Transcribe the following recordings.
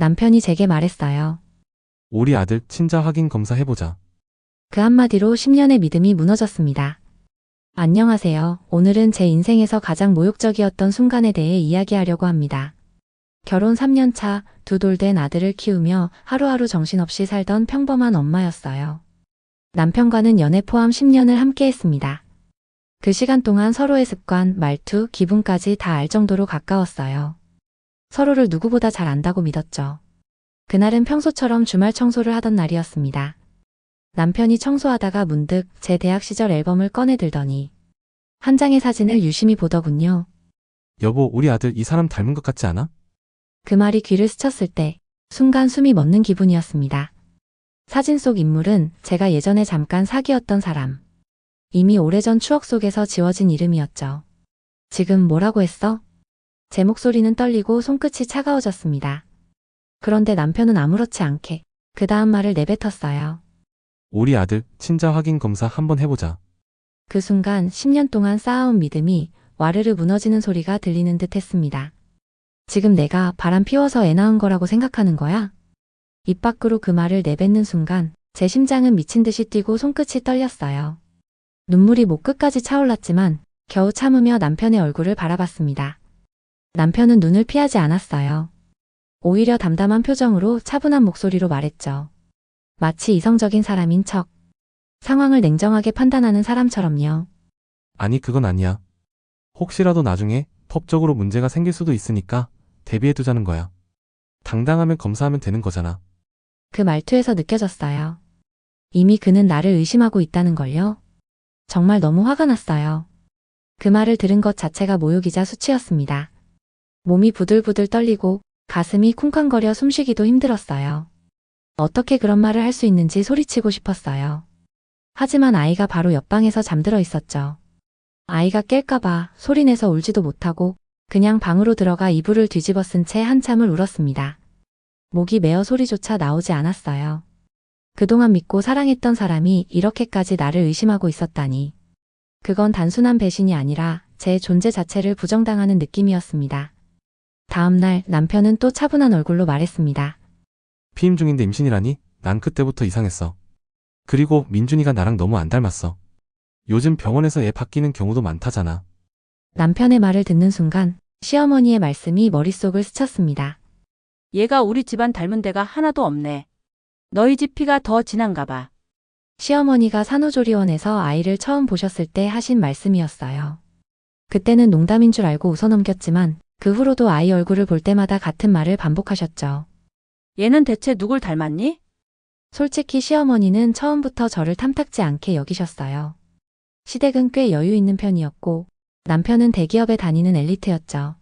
남편이 제게 말했어요. 우리 아들 친자 확인 검사 해보자. 그 한마디로 10년의 믿음이 무너졌습니다. 안녕하세요. 오늘은 제 인생에서 가장 모욕적이었던 순간에 대해 이야기하려고 합니다. 결혼 3년 차, 두 돌 된 아들을 키우며 하루하루 정신없이 살던 평범한 엄마였어요. 남편과는 연애 포함 10년을 함께 했습니다. 그 시간 동안 서로의 습관, 말투, 기분까지 다 알 정도로 가까웠어요. 서로를 누구보다 잘 안다고 믿었죠. 그날은 평소처럼 주말 청소를 하던 날이었습니다. 남편이 청소하다가 문득 제 대학 시절 앨범을 꺼내 들더니 한 장의 사진을 유심히 보더군요. 여보, 우리 아들 이 사람 닮은 것 같지 않아? 그 말이 귀를 스쳤을 때 순간 숨이 멎는 기분이었습니다. 사진 속 인물은 제가 예전에 잠깐 사귀었던 사람. 이미 오래전 추억 속에서 지워진 이름이었죠. 지금 뭐라고 했어? 제 목소리는 떨리고 손끝이 차가워졌습니다. 그런데 남편은 아무렇지 않게 그 다음 말을 내뱉었어요. 우리 아들 친자 확인 검사 한번 해보자. 그 순간 10년 동안 쌓아온 믿음이 와르르 무너지는 소리가 들리는 듯 했습니다. 지금 내가 바람 피워서 애 낳은 거라고 생각하는 거야? 입 밖으로 그 말을 내뱉는 순간 제 심장은 미친 듯이 뛰고 손끝이 떨렸어요. 눈물이 목 끝까지 차올랐지만 겨우 참으며 남편의 얼굴을 바라봤습니다. 남편은 눈을 피하지 않았어요. 오히려 담담한 표정으로 차분한 목소리로 말했죠. 마치 이성적인 사람인 척. 상황을 냉정하게 판단하는 사람처럼요. 아니, 그건 아니야. 혹시라도 나중에 법적으로 문제가 생길 수도 있으니까 대비해두자는 거야. 당당하면 검사하면 되는 거잖아. 그 말투에서 느껴졌어요. 이미 그는 나를 의심하고 있다는 걸요. 정말 너무 화가 났어요. 그 말을 들은 것 자체가 모욕이자 수치였습니다. 몸이 부들부들 떨리고 가슴이 쿵쾅거려 숨쉬기도 힘들었어요. 어떻게 그런 말을 할 수 있는지 소리치고 싶었어요. 하지만 아이가 바로 옆방에서 잠들어 있었죠. 아이가 깰까봐 소리내서 울지도 못하고 그냥 방으로 들어가 이불을 뒤집어 쓴 채 한참을 울었습니다. 목이 메어 소리조차 나오지 않았어요. 그동안 믿고 사랑했던 사람이 이렇게까지 나를 의심하고 있었다니. 그건 단순한 배신이 아니라 제 존재 자체를 부정당하는 느낌이었습니다. 다음 날 남편은 또 차분한 얼굴로 말했습니다. 피임 중인데 임신이라니? 난 그때부터 이상했어. 그리고 민준이가 나랑 너무 안 닮았어. 요즘 병원에서 애 바뀌는 경우도 많다잖아. 남편의 말을 듣는 순간 시어머니의 말씀이 머릿속을 스쳤습니다. 얘가 우리 집안 닮은 데가 하나도 없네. 너희 집 피가 더 진한가 봐. 시어머니가 산후조리원에서 아이를 처음 보셨을 때 하신 말씀이었어요. 그때는 농담인 줄 알고 웃어넘겼지만 그 후로도 아이 얼굴을 볼 때마다 같은 말을 반복하셨죠. 얘는 대체 누굴 닮았니? 솔직히 시어머니는 처음부터 저를 탐탁지 않게 여기셨어요. 시댁은 꽤 여유 있는 편이었고 남편은 대기업에 다니는 엘리트였죠.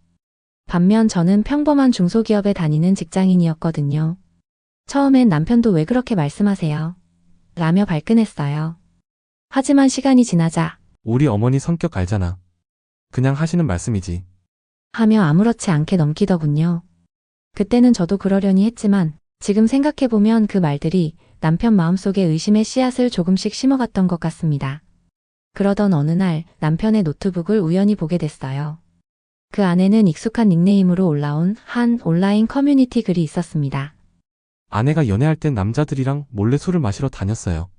반면 저는 평범한 중소기업에 다니는 직장인이었거든요. 처음엔 남편도 왜 그렇게 말씀하세요? 라며 발끈했어요. 하지만 시간이 지나자 우리 어머니 성격 알잖아. 그냥 하시는 말씀이지. 하며 아무렇지 않게 넘기더군요. 그때는 저도 그러려니 했지만 지금 생각해보면 그 말들이 남편 마음속에 의심의 씨앗을 조금씩 심어갔던 것 같습니다. 그러던 어느 날 남편의 노트북을 우연히 보게 됐어요. 그 안에는 익숙한 닉네임으로 올라온 한 온라인 커뮤니티 글이 있었습니다. 아내가 연애할 땐 남자들이랑 몰래 술을 마시러 다녔어요.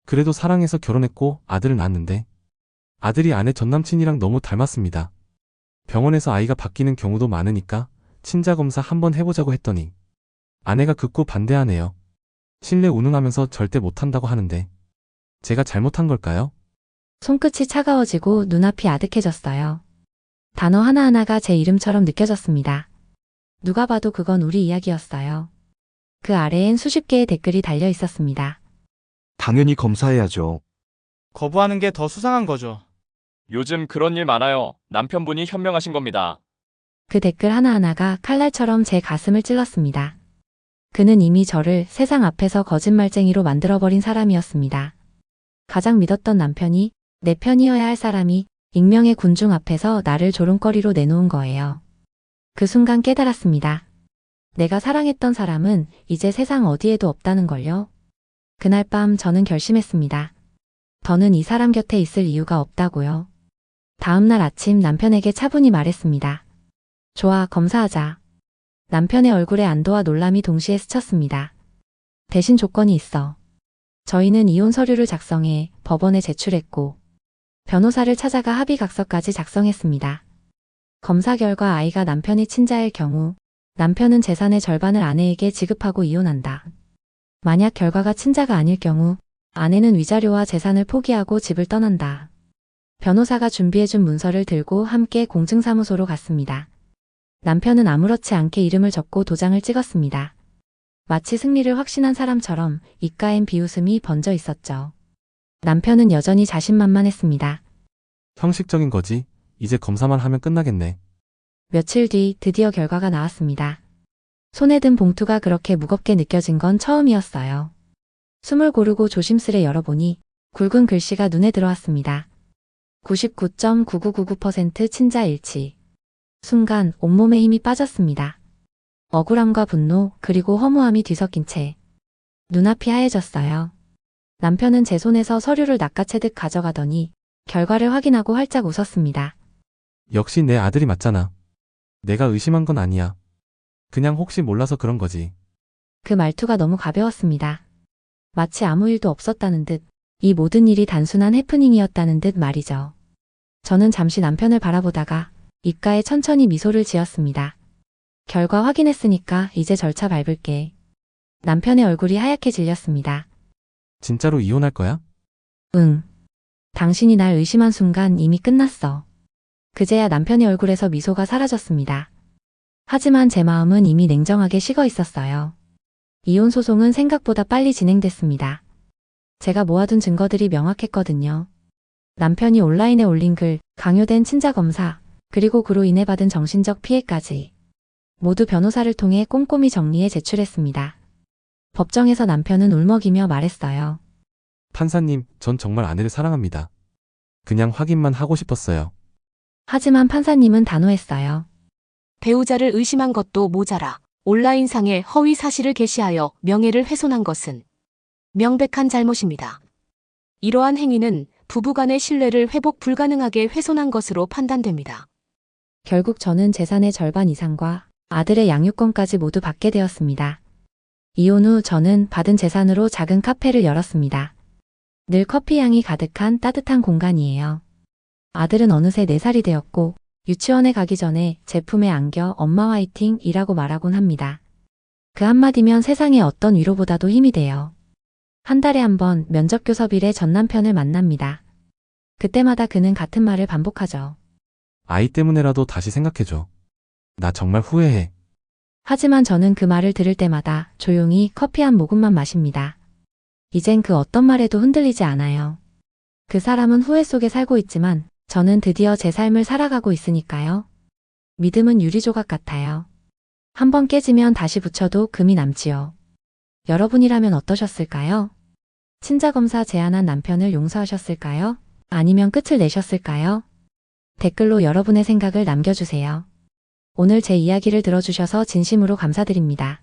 그래도 사랑해서 결혼했고 아들을 낳았는데 아들이 아내 전남친이랑 너무 닮았습니다. 병원에서 아이가 바뀌는 경우도 많으니까 친자검사 한번 해보자고 했더니 아내가 극구 반대하네요. 실내 운운하면서 절대 못한다고 하는데 제가 잘못한 걸까요? 손끝이 차가워지고 눈앞이 아득해졌어요. 단어 하나하나가 제 이름처럼 느껴졌습니다. 누가 봐도 그건 우리 이야기였어요. 그 아래엔 수십 개의 댓글이 달려 있었습니다. 당연히 검사해야죠. 거부하는 게 더 수상한 거죠. 요즘 그런 일 많아요. 남편분이 현명하신 겁니다. 그 댓글 하나하나가 칼날처럼 제 가슴을 찔렀습니다. 그는 이미 저를 세상 앞에서 거짓말쟁이로 만들어버린 사람이었습니다. 가장 믿었던 남편이 내 편이어야 할 사람이 익명의 군중 앞에서 나를 조롱거리로 내놓은 거예요. 그 순간 깨달았습니다. 내가 사랑했던 사람은 이제 세상 어디에도 없다는 걸요. 그날 밤 저는 결심했습니다. 더는 이 사람 곁에 있을 이유가 없다고요. 다음 날 아침 남편에게 차분히 말했습니다. 좋아, 검사하자. 남편의 얼굴에 안도와 놀람이 동시에 스쳤습니다. 대신 조건이 있어. 저희는 이혼 서류를 작성해 법원에 제출했고 변호사를 찾아가 합의각서까지 작성했습니다. 검사 결과 아이가 남편의 친자일 경우 남편은 재산의 절반을 아내에게 지급하고 이혼한다. 만약 결과가 친자가 아닐 경우 아내는 위자료와 재산을 포기하고 집을 떠난다. 변호사가 준비해준 문서를 들고 함께 공증사무소로 갔습니다. 남편은 아무렇지 않게 이름을 적고 도장을 찍었습니다. 마치 승리를 확신한 사람처럼 입가엔 비웃음이 번져 있었죠. 남편은 여전히 자신만만했습니다. 형식적인 거지. 이제 검사만 하면 끝나겠네. 며칠 뒤 드디어 결과가 나왔습니다. 손에 든 봉투가 그렇게 무겁게 느껴진 건 처음이었어요. 숨을 고르고 조심스레 열어보니 굵은 글씨가 눈에 들어왔습니다. 99.9999% 친자 일치. 순간 온몸에 힘이 빠졌습니다. 억울함과 분노 그리고 허무함이 뒤섞인 채 눈앞이 하얘졌어요. 남편은 제 손에서 서류를 낚아채듯 가져가더니 결과를 확인하고 활짝 웃었습니다. 역시 내 아들이 맞잖아. 내가 의심한 건 아니야. 그냥 혹시 몰라서 그런 거지. 그 말투가 너무 가벼웠습니다. 마치 아무 일도 없었다는 듯, 이 모든 일이 단순한 해프닝이었다는 듯 말이죠. 저는 잠시 남편을 바라보다가 입가에 천천히 미소를 지었습니다. 결과 확인했으니까 이제 절차 밟을게. 남편의 얼굴이 하얗게 질렸습니다. 진짜로 이혼할 거야? 응. 당신이 날 의심한 순간 이미 끝났어. 그제야 남편의 얼굴에서 미소가 사라졌습니다. 하지만 제 마음은 이미 냉정하게 식어 있었어요. 이혼 소송은 생각보다 빨리 진행됐습니다. 제가 모아둔 증거들이 명확했거든요. 남편이 온라인에 올린 글, 강요된 친자 검사, 그리고 그로 인해 받은 정신적 피해까지 모두 변호사를 통해 꼼꼼히 정리해 제출했습니다. 법정에서 남편은 울먹이며 말했어요. 판사님, 전 정말 아내를 사랑합니다. 그냥 확인만 하고 싶었어요. 하지만 판사님은 단호했어요. 배우자를 의심한 것도 모자라 온라인상에 허위 사실을 게시하여 명예를 훼손한 것은 명백한 잘못입니다. 이러한 행위는 부부간의 신뢰를 회복 불가능하게 훼손한 것으로 판단됩니다. 결국 저는 재산의 절반 이상과 아들의 양육권까지 모두 받게 되었습니다. 이혼 후 저는 받은 재산으로 작은 카페를 열었습니다. 늘 커피 향이 가득한 따뜻한 공간이에요. 아들은 어느새 4살이 되었고 유치원에 가기 전에 제품에 안겨 엄마 화이팅 이라고 말하곤 합니다. 그 한마디면 세상의 어떤 위로보다도 힘이 돼요. 한 달에 한 번 면접교섭일에 전 남편을 만납니다. 그때마다 그는 같은 말을 반복하죠. 아이 때문에라도 다시 생각해줘. 나 정말 후회해. 하지만 저는 그 말을 들을 때마다 조용히 커피 한 모금만 마십니다. 이젠 그 어떤 말에도 흔들리지 않아요. 그 사람은 후회 속에 살고 있지만 저는 드디어 제 삶을 살아가고 있으니까요. 믿음은 유리조각 같아요. 한번 깨지면 다시 붙여도 금이 남지요. 여러분이라면 어떠셨을까요? 친자검사 제안한 남편을 용서하셨을까요? 아니면 끝을 내셨을까요? 댓글로 여러분의 생각을 남겨주세요. 오늘 제 이야기를 들어주셔서 진심으로 감사드립니다.